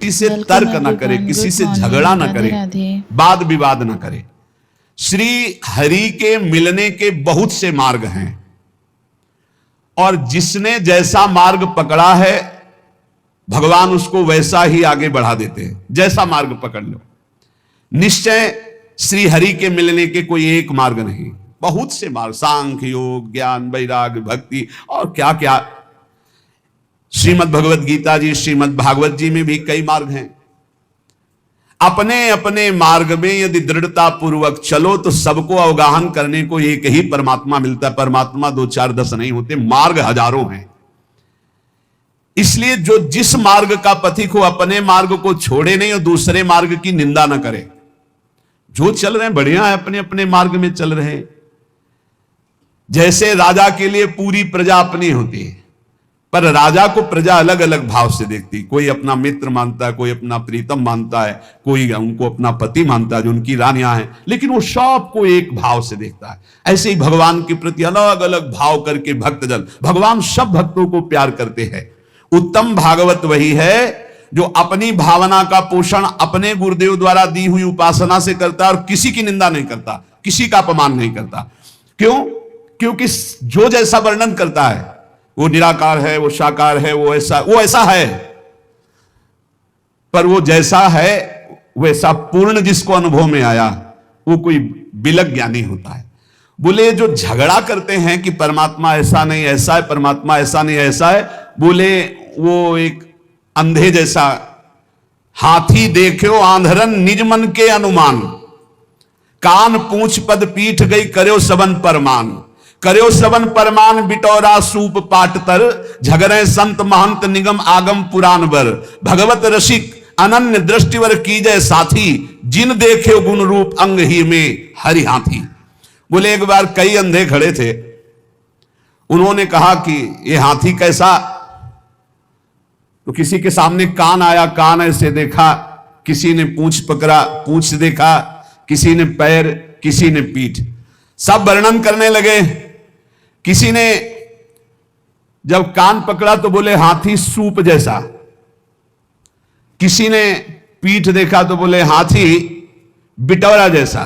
किसी से तर्क ना करे, किसी से झगड़ा ना करे, वाद विवाद ना करे। श्री हरि के मिलने के बहुत से मार्ग हैं और जिसने जैसा मार्ग पकड़ा है भगवान उसको वैसा ही आगे बढ़ा देते हैं। जैसा मार्ग पकड़ लो, निश्चय श्री हरि के मिलने के कोई एक मार्ग नहीं, बहुत से मार्ग, सांख्य योग, ज्ञान, वैराग्य, भक्ति और क्या क्या। श्रीमद् भगवत गीता जी, श्रीमद् भागवत जी में भी कई मार्ग हैं। अपने अपने मार्ग में यदि दृढ़ता पूर्वक चलो तो सबको अवगाहन करने को एक ही परमात्मा मिलता है। परमात्मा 2 4 10 नहीं होते, मार्ग हजारों हैं। इसलिए जो जिस मार्ग का पथिक हो अपने मार्ग को छोड़े नहीं और दूसरे मार्ग की निंदा ना करे। जो चल रहे हैं बढ़िया है, अपने अपने मार्ग में चल रहे हैं। जैसे राजा के लिए पूरी प्रजा अपनी होती है, पर राजा को प्रजा अलग अलग भाव से देखती। कोई अपना मित्र मानता है, कोई अपना प्रीतम मानता है, कोई उनको अपना पति मानता है जो उनकी रानियां हैं, लेकिन वो सबको एक भाव से देखता है। ऐसे ही भगवान के प्रति अलग अलग भाव करके भक्तजन, भगवान सब भक्तों को प्यार करते हैं। उत्तम भागवत वही है जो अपनी भावना का पोषण अपने गुरुदेव द्वारा दी हुई उपासना से करता है और किसी की निंदा नहीं करता, किसी का अपमान नहीं करता। क्यों? क्योंकि जो जैसा वर्णन करता है, वो निराकार है, वो साकार है, वो ऐसा है, पर वो जैसा है वैसा पूर्ण जिसको अनुभव में आया वो कोई बिलक ज्ञानी होता है। बोले जो झगड़ा करते हैं कि परमात्मा ऐसा नहीं ऐसा है, परमात्मा ऐसा नहीं ऐसा है, बोले वो एक अंधे जैसा। हाथी देखो आंधरन निज मन के अनुमान, कान पूंछ पद पीठ गई कर्यो सबन परमान। कर्यो सबन परमान बिटौरा सूप पाट तर, झगरे संत महंत निगम आगम पुराण बर। भगवत रसिक अनन्य दृष्टिवर कीजय साथी, जिन देखे गुण रूप अंग ही में हरि हाथी। बोले एक बार कई अंधे खड़े थे, उन्होंने कहा कि ये हाथी कैसा? तो किसी के सामने कान आया, कान ऐसे देखा, किसी ने पूंछ पकड़ा, पूंछ देखा, किसी ने पैर, किसी ने पीठ, सब वर्णन करने लगे। किसी ने जब कान पकड़ा तो बोले हाथी सूप जैसा, किसी ने पीठ देखा तो बोले हाथी बिटौरा जैसा,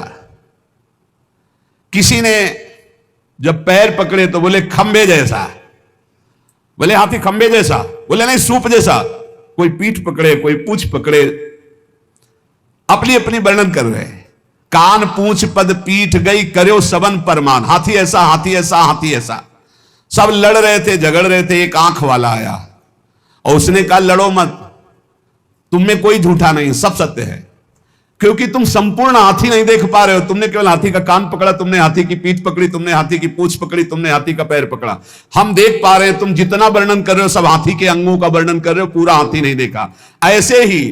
किसी ने जब पैर पकड़े तो बोले खंबे जैसा। बोले हाथी खंबे जैसा? बोले नहीं, सूप जैसा। कोई पीठ पकड़े, कोई पूंछ पकड़े, अपनी अपनी वर्णन कर रहे हैं। कान पूंछ पद पीठ गई कर्यो सबन परमान। हाथी ऐसा, हाथी ऐसा, हाथी ऐसा। सब लड़ रहे थे, झगड़ रहे थे। एक आंख वाला आया और उसने कहा लड़ो मत, तुम में कोई झूठा नहीं, सब सत्य है, क्योंकि तुम संपूर्ण हाथी नहीं देख पा रहे हो। तुमने केवल हाथी का कान पकड़ा, तुमने हाथी की पीठ पकड़ी, तुमने हाथी की पूंछ पकड़ी, तुमने हाथी का पैर पकड़ा। हम देख पा रहे हैं, तुम जितना वर्णन कर रहे हो सब हाथी के अंगों का वर्णन कर रहे हो, पूरा हाथी नहीं देखा। ऐसे ही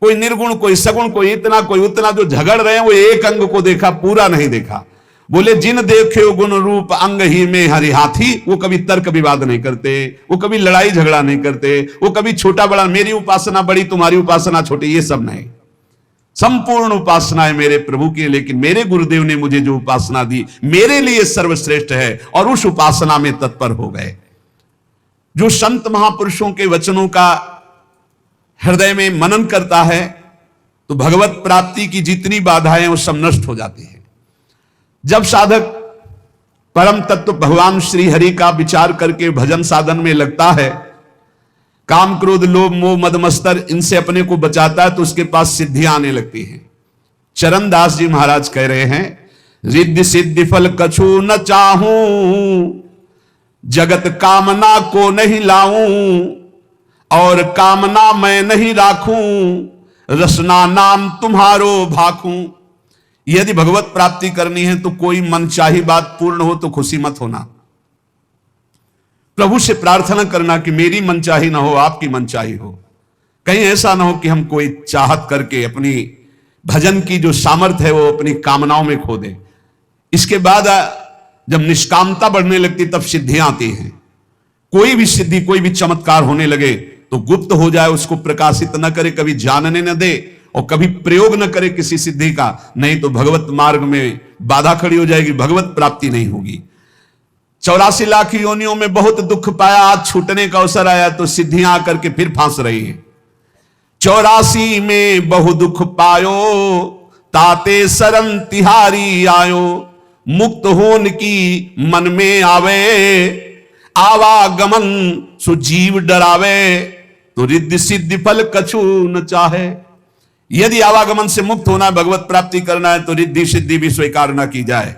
कोई निर्गुण, कोई सगुण, कोई इतना, कोई उतना, जो झगड़ रहे हैं वो एक अंग को देखा, पूरा नहीं देखा। बोले जिन देखे गुण रूप अंग ही में हरि हाथी, वो कभी तर्क विवाद नहीं करते, वो कभी लड़ाई झगड़ा नहीं करते, वो कभी छोटा बड़ा, मेरी उपासना बड़ी तुम्हारी उपासना छोटी, ये सब नहीं। संपूर्ण उपासना है मेरे प्रभु की, लेकिन मेरे गुरुदेव ने मुझे जो उपासना दी मेरे लिए सर्वश्रेष्ठ है, और उस उपासना में तत्पर हो गए। जो संत महापुरुषों के वचनों का हृदय में मनन करता है तो भगवत प्राप्ति की जितनी बाधाएं वो सब नष्ट हो जाती है। जब साधक परम तत्व भगवान श्री हरि का विचार करके भजन साधन में लगता है, काम क्रोध लोभ मोह मद मत्सर इनसे अपने को बचाता है, तो उसके पास सिद्धियां आने लगती हैं। चरणदास जी महाराज कह रहे हैं, रिद्धि सिद्धि फल कछु न चाहूं, जगत कामना को नहीं लाऊं, और कामना मैं नहीं राखूं, रसना नाम तुम्हारो भाखूं। यदि भगवत प्राप्ति करनी है तो कोई मनचाही बात पूर्ण हो तो खुशी मत होना। प्रभु से प्रार्थना करना कि मेरी मनचाही ना हो, आपकी मनचाही हो। कहीं ऐसा ना हो कि हम कोई चाहत करके अपनी भजन की जो सामर्थ्य है वो अपनी कामनाओं में खो दे। इसके बाद जब निष्कामता बढ़ने लगती तब सिद्धियां आती हैं। कोई भी सिद्धि, कोई भी चमत्कार होने लगे तो गुप्त हो जाए, उसको प्रकाशित न करे, कभी जानने न दे और कभी प्रयोग न करे किसी सिद्धि का, नहीं तो भगवत मार्ग में बाधा खड़ी हो जाएगी, भगवत प्राप्ति नहीं होगी। 84 लाख योनियों में बहुत दुख पाया, आज छूटने का अवसर आया तो सिद्धियां आकर के फिर फांस रही है। 84 में बहु दुख पायो, ताते शरण तिहारी आयो। मुक्त होन की मन में आवे, आवागमन सुजीव डरावे। तो रिद्धि सिद्धि फल कछु न चाहे। यदि आवागमन से मुक्त होना है, भगवत प्राप्ति करना है, तो रिद्धि सिद्धि भी स्वीकार न की जाए।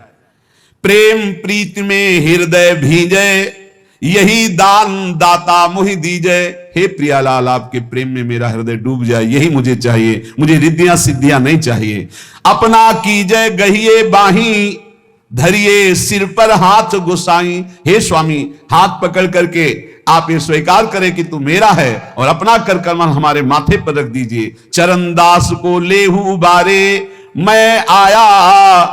प्रेम प्रीति में हृदय भीजे, यही दान दाता मुहि दीजे। हे प्रियालाल, आपके प्रेम में मेरा हृदय डूब जाए, यही मुझे चाहिए। मुझे रिद्धियां सिद्धियां नहीं चाहिए। अपना कीजय गहिए बाही, धरिए सिर पर हाथ गुसाई। हे स्वामी, हाथ पकड़ करके आप ये स्वीकार करें कि तू मेरा है, और अपना कर कमल हमारे माथे पर रख दीजिए। चरण दास को लेहू उबारे, मैं आया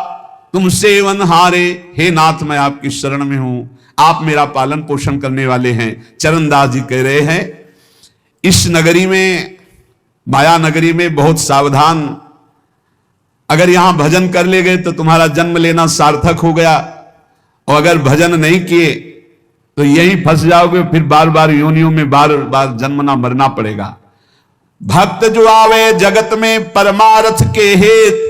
तुम सेवन हारे। हे नाथ, मैं आपकी शरण में हूं, आप मेरा पालन पोषण करने वाले हैं। चरणदास जी कह रहे हैं, इस नगरी में, माया नगरी में बहुत सावधान। अगर यहां भजन कर ले गए तो तुम्हारा जन्म लेना सार्थक हो गया, और अगर भजन नहीं किए तो यही फंस जाओगे, फिर बार बार योनियों में बार बार जन्मना मरना पड़ेगा। भक्त जो आवे जगत में परमार्थ के हेत,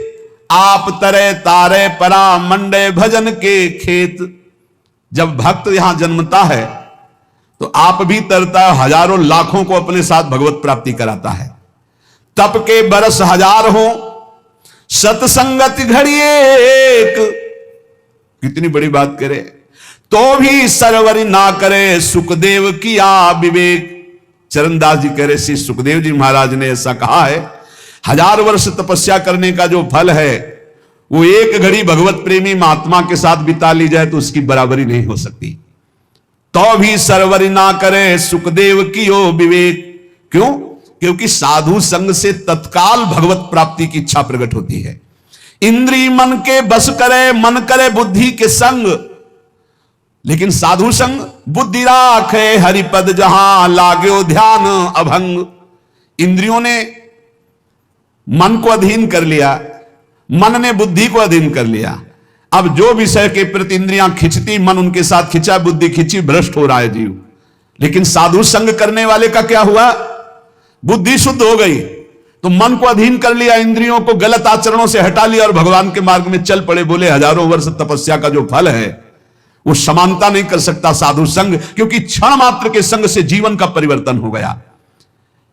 आप तरे तारे परा मंडे भजन के खेत। जब भक्त यहां जन्मता है तो आप भी तरता है, हजारों लाखों को अपने साथ भगवत प्राप्ति कराता है। तप के बरस हजार हो, सतसंगत घड़ी एक। कितनी बड़ी बात करे, तो भी सरवरी ना करे, सुखदेव किया विवेक। चरणदास जी कह रहे, श्री सुखदेव जी महाराज ने ऐसा कहा है, 1000 वर्ष तपस्या करने का जो फल है, वो एक घड़ी भगवत प्रेमी महात्मा के साथ बिता ली जाए तो उसकी बराबरी नहीं हो सकती। तो भी सरवरी ना करे, सुखदेव कियो विवेक। क्यों? क्योंकि साधु संग से तत्काल भगवत प्राप्ति की इच्छा प्रकट होती है। इंद्री मन के बस करे, मन करे बुद्धि के संग। लेकिन साधु संग बुद्धि राखे, हरिपद जहां लाग्यो ध्यान अभंग। इंद्रियों ने मन को अधीन कर लिया, मन ने बुद्धि को अधीन कर लिया। अब जो विषय के प्रति इंद्रियां खिंचती, मन उनके साथ खिंचा, बुद्धि खिंची, भ्रष्ट हो रहा है जीव। लेकिन साधु संग करने वाले का क्या हुआ? बुद्धि शुद्ध हो गई, तो मन को अधीन कर लिया, इंद्रियों को गलत आचरणों से हटा लिया और भगवान के मार्ग में चल पड़े। बोले 1000 वर्ष तपस्या का जो फल है वो समानता नहीं कर सकता साधु संग, क्योंकि क्षण मात्र के संग से जीवन का परिवर्तन हो गया।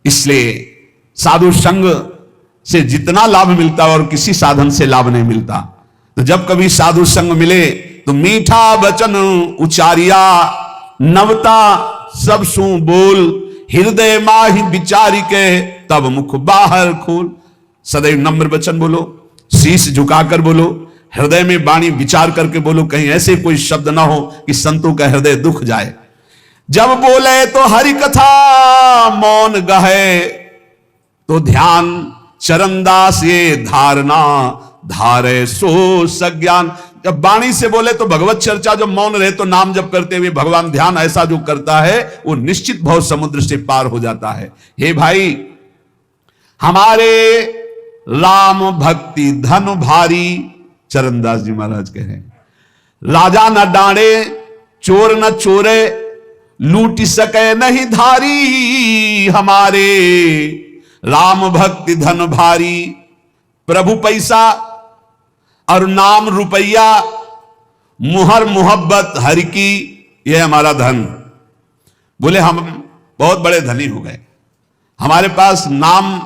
इसलिए साधु संग से जितना लाभ मिलता और किसी साधन से लाभ नहीं मिलता। तो जब कभी साधु संग मिले तो मीठा वचन उचारिया, नवता सब सु बोल, हृदय माहि विचारी के तब मुख बाहर खोल। सदैव नम्र वचन बोलो, शीश झुकाकर बोलो, हृदय में वाणी विचार करके बोलो, कहीं ऐसे कोई शब्द ना हो कि संतों का हृदय दुख जाए। जब बोले तो हरि कथा, मौन गहे तो ध्यान। चरणदास ये धारणा, धारे सो सज्ञान। जब वाणी से बोले तो भगवत चर्चा, जब मौन रहे तो नाम जप करते हुए भगवान ध्यान, ऐसा जो करता है वो निश्चित भव समुद्र से पार हो जाता है। हे भाई, हमारे राम भक्ति धन भारी। चरणदास जी महाराज कह रहे हैं, राजा न डांडे, चोर न चोरे, लूट सके नहीं धारी। हमारे राम भक्ति धन भारी। प्रभु पैसा और नाम रुपया, मुहर मोहब्बत हरि की, यह हमारा धन। बोले हम बहुत बड़े धनी हो गए, हमारे पास नाम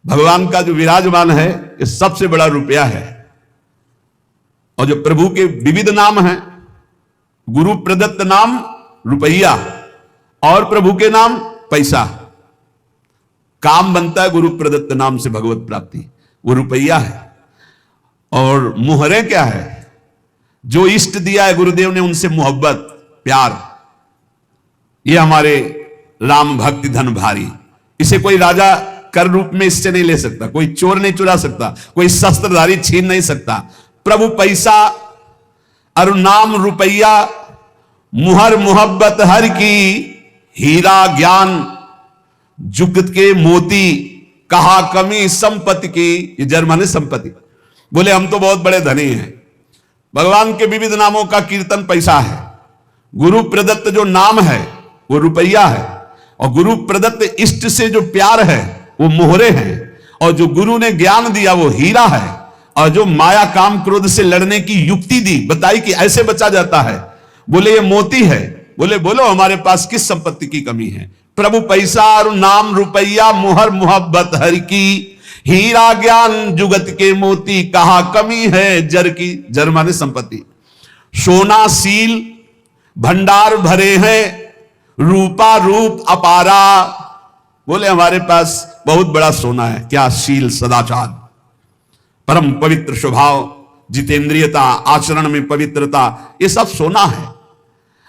भगवान का जो विराजमान है ये सबसे बड़ा रुपया है। और जो प्रभु के विविध नाम हैं, गुरु प्रदत्त नाम रुपया और प्रभु के नाम पैसा। काम बनता है गुरु प्रदत्त नाम से भगवत प्राप्ति, वो रुपया है। और मुहरें क्या है? जो इष्ट दिया है गुरुदेव ने उनसे मोहब्बत, प्यार। ये हमारे राम भक्ति धन भारी। इसे कोई राजा कर रूप में इससे नहीं ले सकता, कोई चोर नहीं चुरा सकता, कोई शस्त्रधारी छीन नहीं सकता। प्रभु पैसा और नाम रुपया, मुहर मोहब्बत हर की, हीरा ज्ञान जुगत के मोती, कहा कमी संपत्ति की। ये जर्मन है संपत्ति। बोले हम तो बहुत बड़े धनी हैं। भगवान के विविध नामों का कीर्तन पैसा है, गुरु प्रदत्त जो नाम है वो रुपया है। और गुरु प्रदत्त इष्ट से जो प्यार है वो मोहरे हैं, और जो गुरु ने ज्ञान दिया वो हीरा है, और जो माया काम क्रोध से लड़ने की युक्ति दी, बताई कि ऐसे बचा जाता है, बोले ये मोती है। बोले बोलो हमारे पास किस संपत्ति की कमी है? प्रभु पैसा और नाम रुपया मुहर मोहब्बत हर की, हीरा ज्ञान जुगत के मोती कहा कमी है जर की। जर माने संपत्ति। सोना सील भंडार भरे हैं, रूपा रूप अपारा। बोले हमारे पास बहुत बड़ा सोना है। क्या? शील, सदाचार, परम पवित्र स्वभाव, जितेंद्रियता, आचरण में पवित्रता, ये सब सोना है।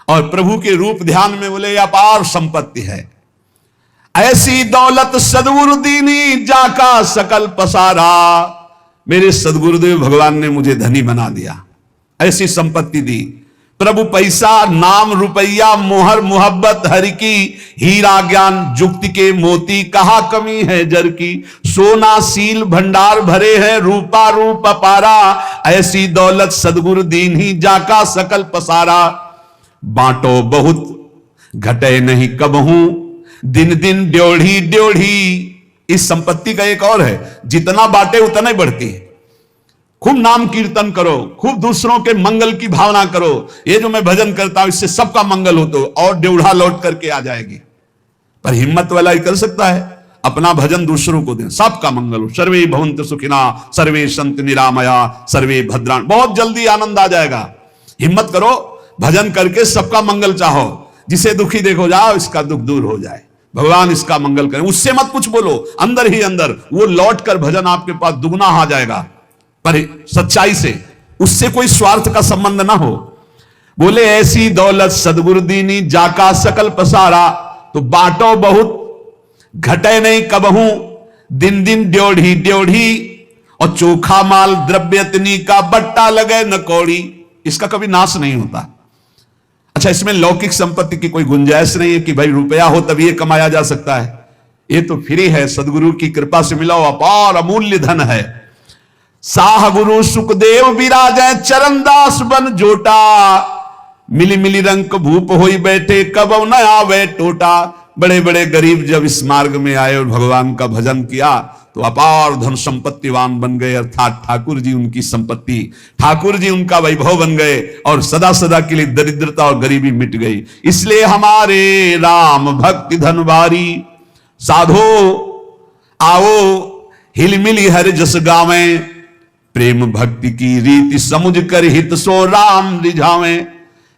और प्रभु के रूप ध्यान में बोले अपार संपत्ति है। ऐसी दौलत सदगुरु दीनी जाका सकल पसारा। मेरे सदगुरुदेव भगवान ने मुझे धनी बना दिया, ऐसी संपत्ति दी। प्रभु पैसा नाम रुपया मोहर मोहब्बत हरि की, हीरा ज्ञान जुक्ति के मोती कहा कमी है जर की। सोना सील भंडार भरे हैं, रूपा रूप अपारा। ऐसी दौलत सदगुरु दीन ही जाका सकल पसारा। बांटो बहुत घटे नहीं कबहू, दिन दिन ड्योढ़ी ड्योढ़ी। इस संपत्ति का एक और है, जितना बांटे उतना ही बढ़ती है। खूब नाम कीर्तन करो, खूब दूसरों के मंगल की भावना करो। ये जो मैं भजन करता हूं इससे सबका मंगल हो, तो और ड्योढ़ा लौट करके आ जाएगी। पर हिम्मत वाला ही कर सकता है, अपना भजन दूसरों को दे, सबका मंगल हो। सर्वे भवन्तु सुखिना, सर्वे सन्तु निरामया, सर्वे भद्राणि। बहुत जल्दी आनंद आ जाएगा। हिम्मत करो, भजन करके सबका मंगल चाहो। जिसे दुखी देखो जाओ, इसका दुख दूर हो जाए, भगवान इसका मंगल करें। उससे मत कुछ बोलो, अंदर ही अंदर वो लौट कर भजन आपके पास दुगना आ जाएगा, पर सच्चाई से। उससे कोई स्वार्थ का संबंध ना हो। बोले ऐसी दौलत सदगुरु दीनी जाका सकल पसारा। तो बांटो बहुत घटे नहीं कबहू, दिन दिन ड्योढ़ी ड्योढ़ी। और चोखा माल द्रव्यतनी का बट्टा लगे न कौड़ी। इसका कभी नाश नहीं होता। अच्छा, इसमें लौकिक संपत्ति की कोई गुंजाइश नहीं है कि भाई रुपया हो तभी ये कमाया जा सकता है। ये तो फ्री है, सदगुरु की कृपा से मिला हुआ अपार अमूल्य धन है। साह गुरु सुखदेव विराजै, चरणदास बन जोटा। मिली मिली रंग भूप होई बैठे, कब न आवे टोटा। बड़े बड़े गरीब जब इस मार्ग में आए और भगवान का भजन किया तो अपार धन संपत्तिवान बन गए। अर्थात ठाकुर जी उनकी संपत्ति, ठाकुर जी उनका वैभव बन गए, और सदा सदा के लिए दरिद्रता और गरीबी मिट गई। इसलिए हमारे राम भक्ति धनवारी, साधो आओ हिलमिली हर जस गावे। प्रेम भक्ति की रीति समुझ कर हित सो राम रिझावे।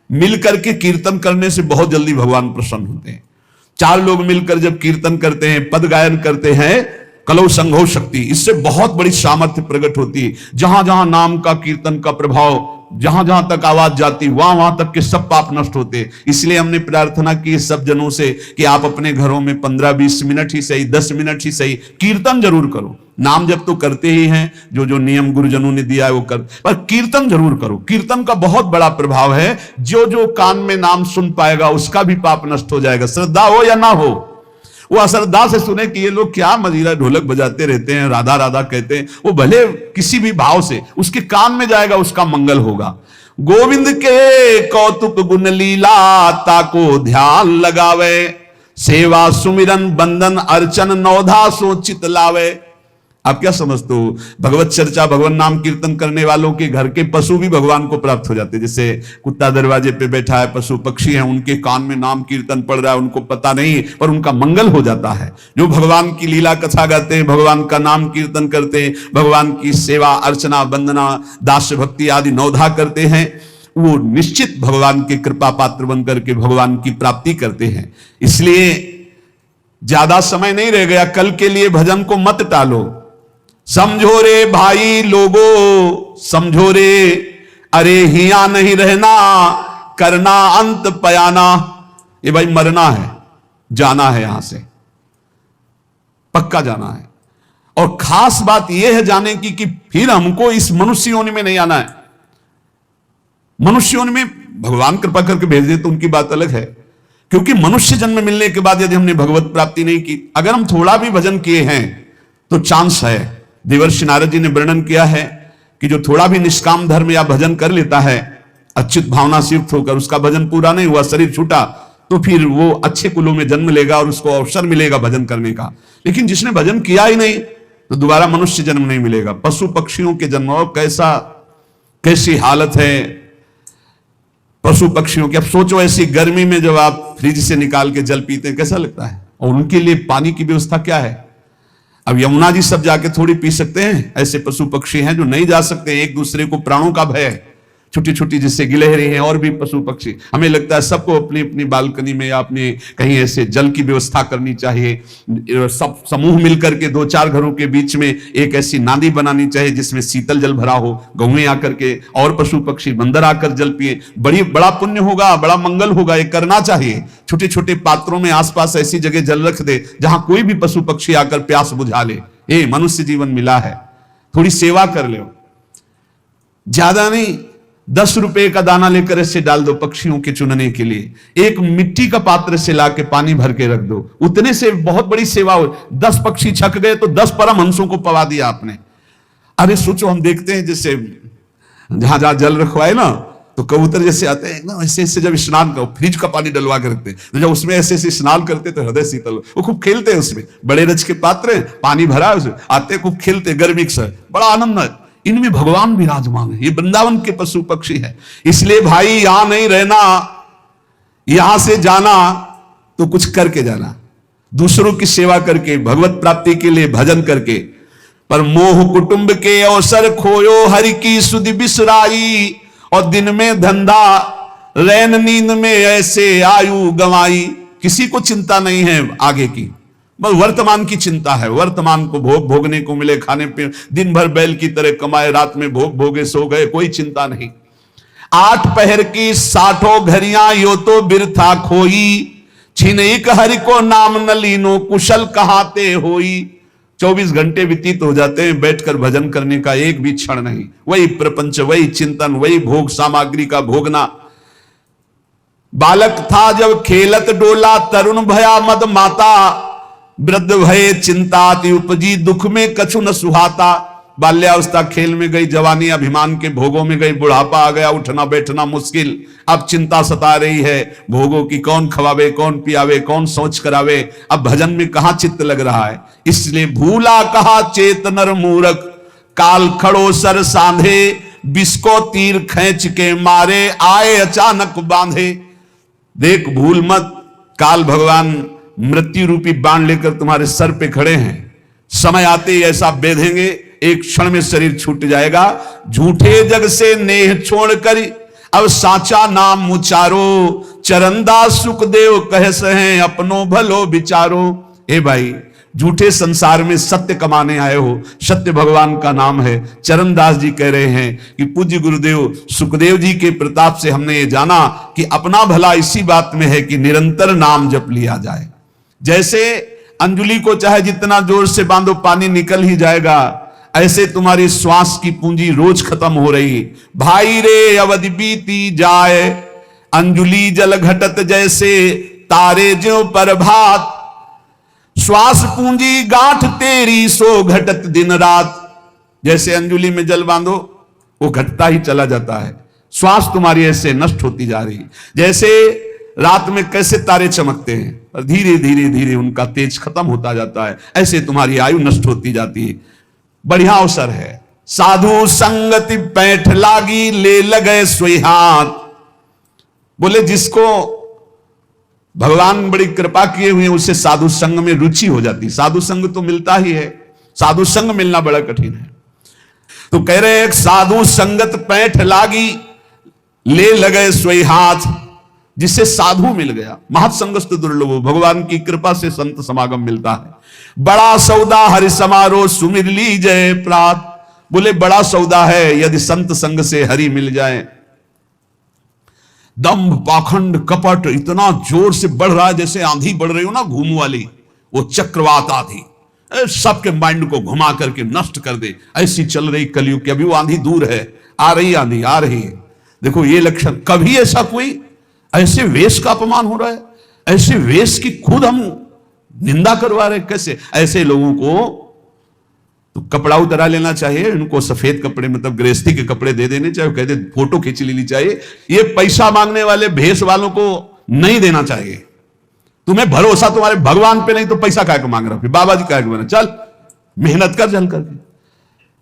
मिलकर के कीर्तन करने से बहुत जल्दी भगवान प्रसन्न होते हैं। चार लोग मिलकर जब कीर्तन करते हैं, पद गायन करते हैं, कलौ संघो शक्ति, इससे बहुत बड़ी सामर्थ्य प्रकट होती है। जहां जहां नाम का कीर्तन का प्रभाव, जहां जहां तक आवाज जाती, वहां वहां तक के सब पाप नष्ट होते। इसलिए हमने प्रार्थना की सब जनों से कि आप अपने घरों में 15-20 मिनट ही सही, 10 मिनट ही सही, कीर्तन जरूर करो। नाम जब तो करते ही हैं, जो जो नियम गुरुजनों ने दिया है वो कर, पर कीर्तन जरूर करो। कीर्तन का बहुत बड़ा प्रभाव है। जो जो कान में नाम सुन पाएगा उसका भी पाप नष्ट हो जाएगा, श्रद्धा हो या ना हो। वो अश्रद्धा से सुने कि ये लोग क्या मजीरा ढोलक बजाते रहते हैं, राधा राधा कहते हैं, वो भले किसी भी भाव से उसके कान में जाएगा, उसका मंगल होगा। गोविंद के कौतुक गुण लीला ताको ध्यान लगावे। सेवा सुमिरन बंदन अर्चन नौधा सो चित लावे। आप क्या समझते हो? भगवत चर्चा, भगवान नाम कीर्तन करने वालों के घर के पशु भी भगवान को प्राप्त हो जाते हैं। जैसे कुत्ता दरवाजे पे बैठा है, पशु पक्षी हैं, उनके कान में नाम कीर्तन पड़ रहा है, उनको पता नहीं, पर उनका मंगल हो जाता है। जो भगवान की लीला कथा गाते हैं, भगवान का नाम कीर्तन करते हैं, भगवान की सेवा अर्चना वंदना दास्य भक्ति आदि नौधा करते हैं, वो निश्चित भगवान के कृपा पात्र बनकर के भगवान की प्राप्ति करते हैं। इसलिए ज्यादा समय नहीं रह गया, कल के लिए भजन को मत टालो। समझो रे भाई लोगो, समझो रे, अरे हिया नहीं रहना, करना अंत पयाना। ये भाई मरना है, जाना है, यहां से पक्का जाना है। और खास बात यह है जाने की कि फिर हमको इस मनुष्य योनि में नहीं आना है। मनुष्य योनि में भगवान कृपा करके भेज दे तो उनकी बात अलग है, क्योंकि मनुष्य जन्म मिलने के बाद यदि हमने भगवत प्राप्ति नहीं की, अगर हम थोड़ा भी भजन किए हैं तो चांस है। देवर्षि नारद जी ने वर्णन किया है कि जो थोड़ा भी निष्काम धर्म या भजन कर लेता है, अच्युत भावना से युक्त होकर, उसका भजन पूरा नहीं हुआ, शरीर छूटा, तो फिर वो अच्छे कुलों में जन्म लेगा और उसको अवसर मिलेगा भजन करने का। लेकिन जिसने भजन किया ही नहीं तो दोबारा मनुष्य जन्म नहीं मिलेगा। पशु पक्षियों के जन्म, और कैसी हालत है पशु पक्षियों की। अब सोचो ऐसी गर्मी में जब आप फ्रिज से निकाल के जल पीते हैं कैसा लगता है, और उनके लिए पानी की व्यवस्था क्या है। अब यमुना जी सब जाके थोड़ी पी सकते हैं, ऐसे पशु पक्षी हैं जो नहीं जा सकते। एक दूसरे को प्राणों का भय है, छोटी छोटी जिससे गिलहरी हैं और भी पशु पक्षी। हमें लगता है सबको अपनी अपनी बालकनी में या अपने कहीं ऐसे जल की व्यवस्था करनी चाहिए। सब समूह मिलकर के 2-4 घरों के बीच में एक ऐसी नाली बनानी चाहिए जिसमें शीतल जल भरा हो, गौएं आकर के और पशु पक्षी बंदर आकर जल पिए। बड़ा पुण्य होगा, बड़ा मंगल होगा, ये करना चाहिए। छोटे छोटे पात्रों में आसपास ऐसी जगह जल रख दे जहां कोई भी पशु पक्षी आकर प्यास बुझा ले। ये मनुष्य जीवन मिला है, थोड़ी सेवा कर लो, ज्यादा नहीं। 10 रुपए का दाना लेकर ऐसे डाल दो पक्षियों के चुनने के लिए। एक मिट्टी का पात्र से लाके पानी भर के रख दो, उतने से बहुत बड़ी सेवा हो। 10 पक्षी छक गए तो 10 परमहंसों को पवा दिया आपने। अरे सोचो, हम देखते हैं जैसे जहां जहां जल रखवाए ना, तो कबूतर जैसे आते हैं ना, ऐसे ऐसे जब स्नान करो, फ्रिज का पानी डलवा के रखते हैं, जब उसमें ऐसे ऐसे स्नान करते तो हृदय शीतल। वो खूब खेलते हैं उसमें, बड़े रज के पात्र है, पानी भरा है उसमें, आते खूब खेलते, गर्मी से बड़ा आनंद है। इनमें भगवान विराजमान है। ये वृंदावन के पशु पक्षी है। इसलिए भाई यहां नहीं रहना, यहां से जाना तो कुछ करके जाना, दूसरों की सेवा करके, भगवत प्राप्ति के लिए भजन करके। पर मोह कुटुंब के अवसर खोयो, हरि की सुधि बिसराई, और दिन में धंधा रैन नींद में ऐसे आयु गंवाई। किसी को चिंता नहीं है आगे की, बस वर्तमान की चिंता है। वर्तमान को भोगने को मिले, खाने पे दिन भर बैल की तरह कमाए, रात में भोगे सो गए, कोई चिंता नहीं। 8 पहर की 60 घड़ियां यो तो बिरथा खोई, छिन एक हरि को नाम न लीनो, कुशल कहाते होई। 24 घंटे व्यतीत हो जाते हैं बैठकर भजन करने का, एक भी क्षण नहीं। वही प्रपंच, वही चिंतन, वही भोग सामग्री का भोगना। बालक था जब खेलत डोला, तरुण भया मद माता, वृद्ध भये चिंताति उपजी, दुख में कछु न सुहाता। बाल्यावस्था खेल में गई, जवानी अभिमान के भोगों में गई, बुढ़ापा आ गया, उठना बैठना मुश्किल। अब चिंता सता रही है भोगों की, कौन खवावे, कौन पियावे, कौन सोच करावे। अब भजन में कहां चित्त लग रहा है। इसलिए भूला कहा चेत नर मूरख, काल खड़ो सर सांधे, बिस्को तीर खींच के मारे, आए अचानक बांधे। देख भूल मत, काल भगवान मृत्यु रूपी बाण लेकर तुम्हारे सर पे खड़े हैं। समय आते ही ऐसा बेधेंगे, एक क्षण में शरीर छूट जाएगा। झूठे जग से नेह छोड़कर अब साचा नाम उचारो, चरणदास सुखदेव कह सहे अपनो भलो विचारो। ए भाई, झूठे संसार में सत्य कमाने आए हो, सत्य भगवान का नाम है। चरणदास जी कह रहे हैं कि पूज्य गुरुदेव सुखदेव जी के प्रताप से हमने ये जाना कि अपना भला इसी बात में है कि निरंतर नाम जप लिया जाए। जैसे अंजुली को चाहे जितना जोर से बांधो पानी निकल ही जाएगा, ऐसे तुम्हारी श्वास की पूंजी रोज खत्म हो रही। भाई रे अवधि बीती जाए, अंजुली जल घटत जैसे, तारे ज्यों प्रभात, श्वास पूंजी गांठ तेरी सो घटत दिन रात। जैसे अंजुली में जल बांधो वो घटता ही चला जाता है, श्वास तुम्हारी ऐसे नष्ट होती जा रही। जैसे रात में कैसे तारे चमकते हैं और धीरे धीरे धीरे उनका तेज खत्म होता जाता है, ऐसे तुम्हारी आयु नष्ट होती जाती है। बढ़िया अवसर है। साधु संगति पैठ लागी, ले लगे सोई हाथ। बोले जिसको भगवान बड़ी कृपा किए हुए उसे साधु संग में रुचि हो जाती। साधु संग तो मिलता ही है, साधु संग मिलना बड़ा कठिन है। तो कह रहे एक साधु संगत पैठ लागी, ले लगे सोई हाथ। जिससे साधु मिल गया, महत्संगस्त दुर्लभो, भगवान की कृपा से संत समागम मिलता है। बड़ा सौदा हरि समारोह, सुमिर ली जय प्रात। बोले बड़ा सौदा है यदि संत संग से हरि मिल जाए। दंभ पाखंड कपट इतना जोर से बढ़ रहा है जैसे आंधी बढ़ रही हो ना, घूम वाली, वो चक्रवात आंधी सबके माइंड को घुमा करके नष्ट कर दे, ऐसी चल रही कलयुग की। अभी वो आंधी दूर है, आ रही आंधी आ रही है। देखो ये लक्षण, कभी ऐसा कोई ऐसे वेश का अपमान हो रहा है, ऐसे वेश की खुद हम निंदा करवा रहे। कैसे ऐसे लोगों को तो कपड़ा उतरा लेना चाहिए, उनको सफेद कपड़े मतलब गृहस्थी के कपड़े दे देने चाहिए, कहते फोटो खींच लेनी चाहिए। ये पैसा मांगने वाले भेष वालों को नहीं देना चाहिए। तुम्हें भरोसा तुम्हारे भगवान पे नहीं तो पैसा क्या के मांग रहे हो, बाबा जी क्या के बने, चल मेहनत कर चल करके।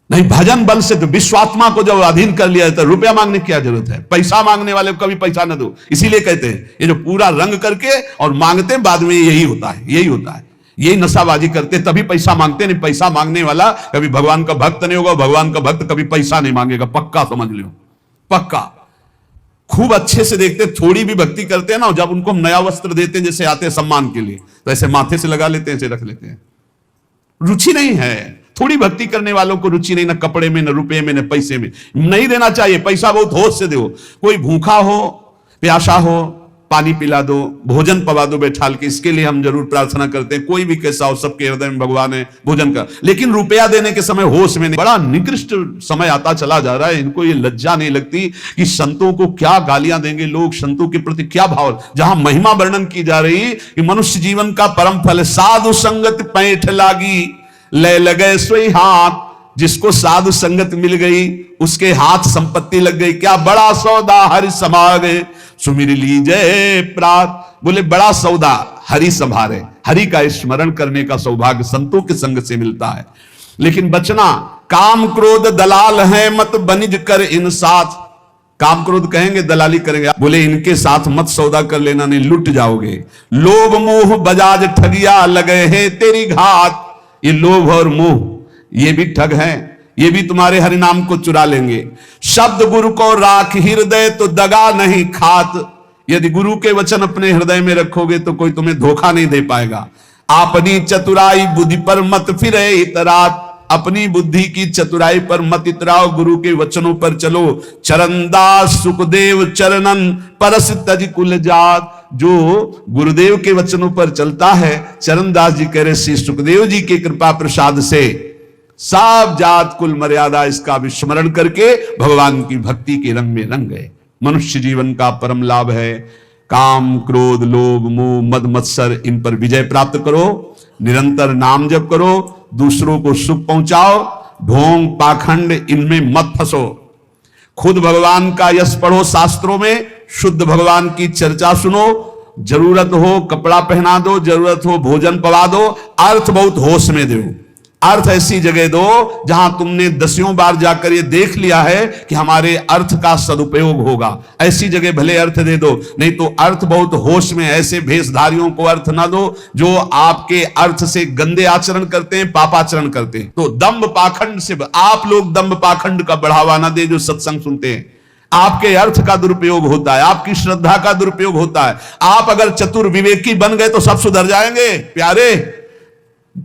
नहीं, भजन बल से तो विश्वात्मा को जब अधीन कर लिया तो रुपया मांगने की क्या जरूरत है। पैसा मांगने वाले को कभी पैसा न दो। इसीलिए कहते हैं ये जो पूरा रंग करके और मांगते हैं बाद में, यही होता है, यही होता है। यही नशाबाजी करते तभी पैसा मांगते। नहीं, पैसा मांगने वाला कभी भगवान का भक्त नहीं होगा। भगवान का भक्त कभी पैसा नहीं मांगेगा, पक्का समझ लो, पक्का। खूब अच्छे से देखते, थोड़ी भी भक्ति करते हैं ना, जब उनको हम नया वस्त्र देते हैं जैसे आते हैं सम्मान के लिए, तो ऐसे माथे से लगा लेते हैं, ऐसे रख लेते हैं। रुचि नहीं है। थोड़ी भक्ति करने वालों को रुचि नहीं, ना कपड़े में, ना रुपए में, ना पैसे में। नहीं देना चाहिए पैसा, बहुत होश से दो। कोई भूखा हो, प्यासा हो, पानी पिला दो, भोजन पवा दो बैठाल के, इसके लिए हम जरूर प्रार्थना करते हैं। कोई भी कैसा हो, सबके हृदय में भगवान है, भोजन का। लेकिन रुपया देने के समय होश में नहीं। बड़ा निकृष्ट समय आता चला जा रहा है। इनको ये लज्जा नहीं लगती कि संतों को क्या गालियां देंगे लोग, संतों के प्रति क्या भाव। जहां महिमा वर्णन की जा रही कि मनुष्य जीवन का परम फल साधु संगत पैठ लागी, ले लगे सोई हाथ। जिसको साधु संगत मिल गई उसके हाथ संपत्ति लग गई। क्या बड़ा सौदा हरि समागे, सुमिर लीजय प्रात। बोले बड़ा सौदा हरि संभारे। हरि का स्मरण करने का सौभाग्य संतों के संग से मिलता है। लेकिन बचना, काम क्रोध दलाल है, मत बनिज कर इन साथ। काम क्रोध कहेंगे, दलाली करेंगे। बोले इनके साथ मत सौदा कर लेना, नहीं लुट जाओगे। लोभ मोह बजाज ठगिया लगे हैं तेरी घात। ये लोभ और मोह ये भी ठग हैं, ये भी तुम्हारे हरि नाम को चुरा लेंगे। शब्द गुरु को राख हृदय तो दगा नहीं खात। यदि गुरु के वचन अपने हृदय में रखोगे तो कोई तुम्हें धोखा नहीं दे पाएगा। अपनी चतुराई बुद्धि पर मत फिरे इतरात। अपनी बुद्धि की चतुराई पर मत इतराओ, गुरु के वचनों पर चलो। चरणदास सुखदेव चरणन परस तज कुल जात। जो गुरुदेव के वचनों पर चलता है, चरणदास जी कह रहे श्री सुखदेव जी के कृपा प्रसाद से सब जात कुल मर्यादा इसका विस्मरण करके भगवान की भक्ति के रंग में रंग गए। मनुष्य जीवन का परम लाभ है काम क्रोध लोभ मोह मद मत्सर, इन पर विजय प्राप्त करो। निरंतर नाम जप करो, दूसरों को सुख पहुंचाओ। ढोंग पाखंड इनमें मत फंसो। खुद भगवान का यश पढ़ो शास्त्रों में, शुद्ध भगवान की चर्चा सुनो। जरूरत हो कपड़ा पहना दो, जरूरत हो भोजन पवा दो। अर्थ बहुत होश में दो। अर्थ ऐसी जगह दो जहां तुमने दसियों बार जाकर ये देख लिया है कि हमारे अर्थ का सदुपयोग होगा। ऐसी जगह भले अर्थ दे दो, नहीं तो अर्थ बहुत होश में। ऐसे भेषधारियों को अर्थ ना दो जो आपके अर्थ से गंदे आचरण करते हैं, पापाचरण करते हैं। तो दंभ पाखंड से आप लोग दंभ पाखंड का बढ़ावा ना दे। जो सत्संग सुनते हैं, आपके अर्थ का दुरुपयोग होता है, आपकी श्रद्धा का दुरुपयोग होता है। आप अगर चतुर विवेकी बन गए तो सब सुधर जाएंगे प्यारे।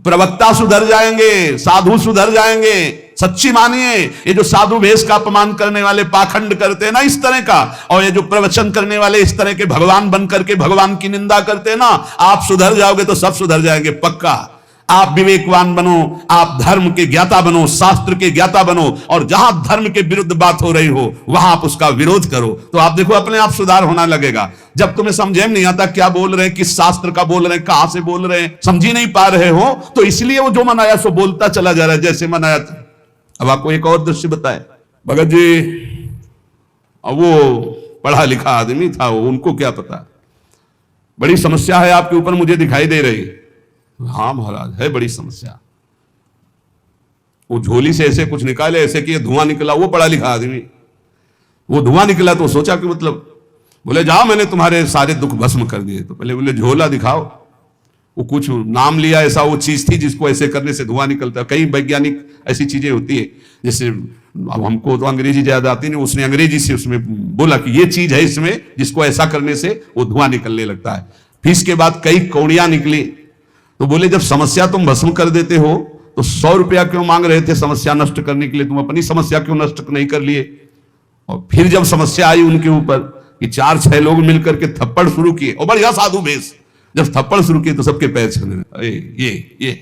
प्रवक्ता सुधर जाएंगे, साधु सुधर जाएंगे। सच्ची मानिए, ये जो साधु भेष का अपमान करने वाले पाखंड करते हैं ना इस तरह का, और ये जो प्रवचन करने वाले इस तरह के भगवान बन करके भगवान की निंदा करते हैं ना, आप सुधर जाओगे तो सब सुधर जाएंगे पक्का। आप विवेकवान बनो, आप धर्म के ज्ञाता बनो, शास्त्र के ज्ञाता बनो, और जहां धर्म के विरुद्ध बात हो रही हो वहां आप उसका विरोध करो, तो आप देखो अपने आप सुधार होना लगेगा। जब तुम्हें समझे नहीं आता क्या बोल रहे हैं, किस शास्त्र का बोल रहे हैं, कहां से बोल रहे हैं, समझ ही नहीं पा रहे हो, तो इसलिए वो जो मनाया सो बोलता चला जा रहा है जैसे मनाया था। अब आपको एक और दृश्य बताए, भगत जी वो पढ़ा लिखा आदमी था, वो उनको क्या पता, बड़ी समस्या है आपके ऊपर मुझे दिखाई दे रही। हाँ महाराज है बड़ी समस्या। वो झोली से ऐसे कुछ निकाले, ऐसे कि धुआं निकला। वो पढ़ा लिखा आदमी, वो धुआं निकला तो सोचा कि मतलब, बोले जाओ मैंने तुम्हारे सारे दुख भस्म कर दिए। तो पहले बोले झोला दिखाओ। वो कुछ नाम लिया, ऐसा वो चीज थी जिसको ऐसे करने से धुआं निकलता है। कई वैज्ञानिक ऐसी चीजें होती है, जैसे अब हमको तो अंग्रेजी ज्यादा आती नहीं, उसने अंग्रेजी से उसमें बोला कि ये चीज है इसमें जिसको ऐसा करने से वो धुआं निकलने लगता है। फिर इसके बाद कई कौड़ियां निकली। तो बोले जब समस्या तुम भस्म कर देते हो तो 100 रुपया क्यों मांग रहे थे समस्या नष्ट करने के लिए, तुम अपनी समस्या क्यों नष्ट नहीं कर लिए। और फिर जब समस्या आई उनके ऊपर कि 4-6 लोग मिलकर के थप्पड़ शुरू किए, और बढ़िया साधु भेष, जब थप्पड़ शुरू किए तो सबके पैर छूने। ये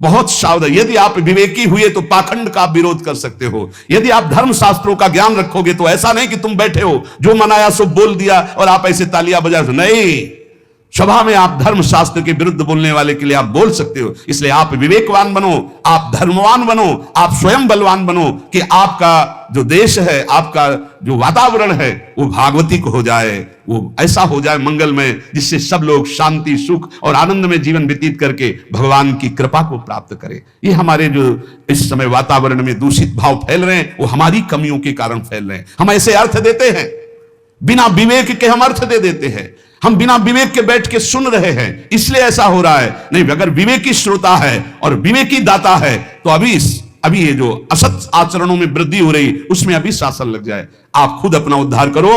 बहुत सावधान। यदि आप विवेकी हुए तो पाखंड का आप विरोध कर सकते हो। यदि आप धर्म शास्त्रों का ज्ञान रखोगे तो ऐसा नहीं कि तुम बैठे हो जो मनाया सो बोल दिया और आप ऐसे तालियां बजा, नहीं, सभा में आप धर्म शास्त्र के विरुद्ध बोलने वाले के लिए आप बोल सकते हो। इसलिए आप विवेकवान बनो, आप धर्मवान बनो, आप स्वयं बलवान बनो कि आपका जो देश है, आपका जो वातावरण है वो भागवतिक हो जाए, वो ऐसा हो जाए मंगलमय, जिससे सब लोग शांति, सुख और आनंद में जीवन व्यतीत करके भगवान की कृपा को प्राप्त करें। ये हमारे जो इस समय वातावरण में दूषित भाव फैल रहे हैं वो हमारी कमियों के कारण फैल रहे हैं। हम ऐसे अर्थ देते हैं, बिना विवेक के हम अर्थ दे देते हैं, हम बिना विवेक के बैठ के सुन रहे हैं, इसलिए ऐसा हो रहा है। नहीं, अगर विवेकी श्रोता है और विवेकी दाता है तो अभी ये जो असत आचरणों में वृद्धि हो रही उसमें अभी शासन लग जाए। आप खुद अपना उद्धार करो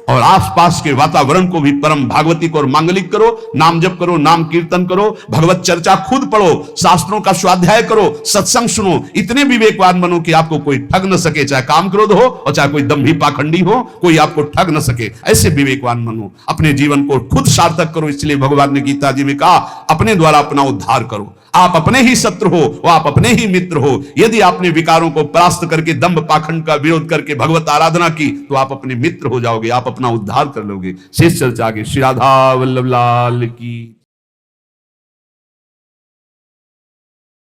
और आसपास के वातावरण को भी परम भागवतिक और मांगलिक करो। नाम जप करो, नाम कीर्तन करो, भगवत चर्चा खुद पढ़ो, शास्त्रों का स्वाध्याय करो, सत्संग सुनो। इतने विवेकवान बनो कि आपको कोई ठग न सके, चाहे काम क्रोध हो और चाहे कोई दंभी पाखंडी हो, कोई आपको ठग न सके। ऐसे विवेकवान बनो, अपने जीवन को खुद सार्थक करो। इसलिए भगवान ने गीता जी में कहा, अपने द्वारा अपना उद्धार करो। आप अपने ही शत्रु हो, वो आप अपने ही मित्र हो। यदि आपने विकारों को परास्त करके दंभ पाखंड का विरोध करके भगवत आराधना की तो आप अपने मित्र हो जाओगे, आप अपना उद्धार कर लोगे। शेष चर्चा आगे। श्री राधा वल्लभ लाल की।